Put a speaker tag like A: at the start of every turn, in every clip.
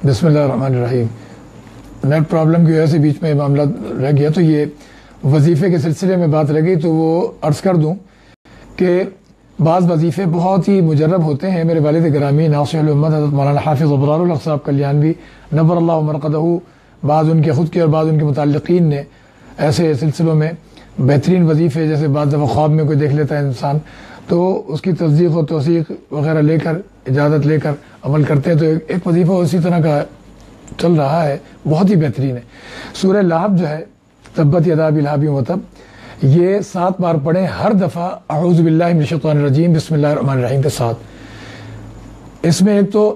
A: بسم اللہ الرحمن الرحیم۔ نیٹ پرابلم کی وجہ سے بیچ میں معاملہ رہ گیا، تو یہ وظیفے کے سلسلے میں بات رہ گئی، تو وہ عرض کر دوں کہ بعض وظیفے بہت ہی مجرب ہوتے ہیں۔ میرے والد گرامی ناصح الامت حضرت مولانا حافظ ابرار الحق صاحب کلیانوی نور اللہ مرقدہ، بعض ان کے خود کے اور بعض ان کے متعلقین نے ایسے سلسلوں میں بہترین وظیفے، جیسے بعض دفعہ خواب میں کوئی دیکھ لیتا ہے انسان، تو اس کی تصدیق و توثیق وغیرہ لے کر اجازت لے کر عمل کرتے ہیں، تو ایک وظیفہ اسی طرح کا چل رہا ہے، بہت ہی بہترین ہے۔ سورہ لہب جو ہے تبت یدا ابی لہب وتب، یہ 7 بار پڑھیں، ہر دفعہ اعوذ باللہ من الشیطان الرجیم بسم اللہ الرحمن الرحیم کے ساتھ۔ اس میں ایک تو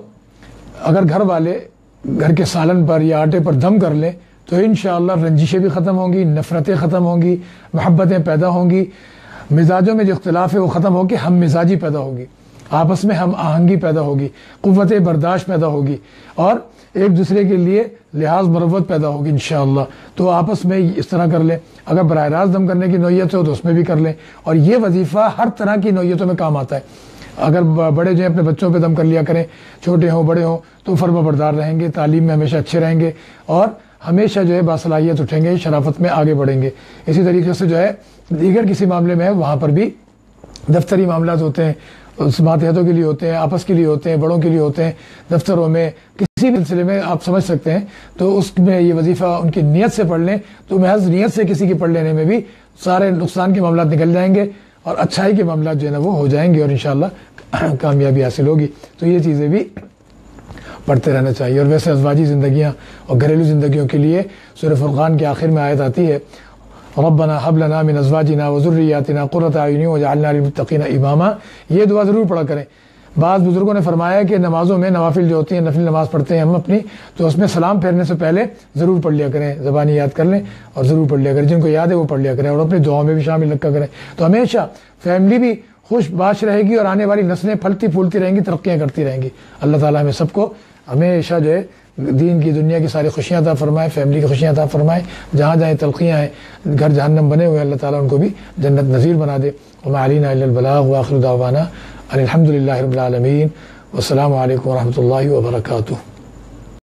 A: اگر گھر والے گھر کے سالن پر یا آٹے پر دم کر لیں تو انشاءاللہ رنجشیں بھی ختم ہوں گی، نفرتیں ختم ہوں گی، محبتیں پیدا ہوں گی، مزاجوں میں جو اختلاف ہے وہ ختم ہو کے ہم مزاجی پیدا ہوگی، آپس میں ہم آہنگی پیدا ہوگی، قوت برداشت پیدا ہوگی، اور ایک دوسرے کے لیے لحاظ مروت پیدا ہوگی انشاءاللہ۔ تو آپس میں اس طرح کر لیں، اگر براہ راست دم کرنے کی نوعیت ہو تو اس میں بھی کر لیں، اور یہ وظیفہ ہر طرح کی نوعیتوں میں کام آتا ہے۔ اگر بڑے جو ہیں اپنے بچوں پہ دم کر لیا کریں، چھوٹے ہوں بڑے ہوں، تو فرما بردار رہیں گے، تعلیم میں ہمیشہ اچھے رہیں گے، اور ہمیشہ جو ہے باصلاحیت اٹھیں گے، شرافت میں آگے بڑھیں گے۔ اسی طریقے سے جو ہے دیگر کسی معاملے میں ہے، وہاں پر بھی دفتری معاملات ہوتے ہیں، ماتحتوں کے لیے ہوتے ہیں، آپس کے لیے ہوتے ہیں، بڑوں کے لیے ہوتے ہیں، دفتروں میں کسی بھی سلسلے میں آپ سمجھ سکتے ہیں، تو اس میں یہ وظیفہ ان کی نیت سے پڑھ لیں، تو محض نیت سے کسی کی پڑھ لینے میں بھی سارے نقصان کے معاملات نکل جائیں گے، اور اچھائی کے معاملات جو ہے نا وہ ہو جائیں گے، اور انشاءاللہ کامیابی حاصل ہوگی۔ تو یہ چیزیں بھی پڑھتے رہنا چاہیے۔ اور ویسے ازواجی زندگیاں اور گھریلو زندگیوں کے لیے سورہ فرقان کے آخر میں آیت آتی ہے، ربنا هب لنا من ازواجنا وذرياتنا قرة اعين واجعلنا للمتقين اماما۔ یہ دعا ضرور پڑھا کریں۔ بعض بزرگوں نے فرمایا کہ نمازوں میں نوافل جو ہوتی ہیں، نفل نماز پڑھتے ہیں ہم اپنی، تو اس میں سلام پھیرنے سے پہلے ضرور پڑھ لیا کریں، زبانی یاد کر لیں اور ضرور پڑھ لیا کریں، جن کو یاد ہے وہ پڑھ لیا کریں، اور اپنی دعاؤں میں بھی شامل رکھا کریں، تو ہمیشہ فیملی بھی خوش باش رہے گی، اور آنے والی نسلیں پھلتی پھولتی رہیں گی، ترقیاں کرتی رہیں گی۔ اللہ تعالیٰ ہمیں سب کو ہمیشہ جو ہے دین کی دنیا کی ساری خوشیاں عطا فرمائے، فیملی کی خوشیاں عطا فرمائے، جہاں جہاں تلخیاں ہیں، گھر جہنم بنے ہوئے، اللہ تعالیٰ ان کو بھی جنت نظیر بنا دے۔ وما علینا الا البلاغ وآخر دعوانا ان الحمد للہ رب العالمین، والسلام علیکم ورحمۃ اللہ وبرکاتہ۔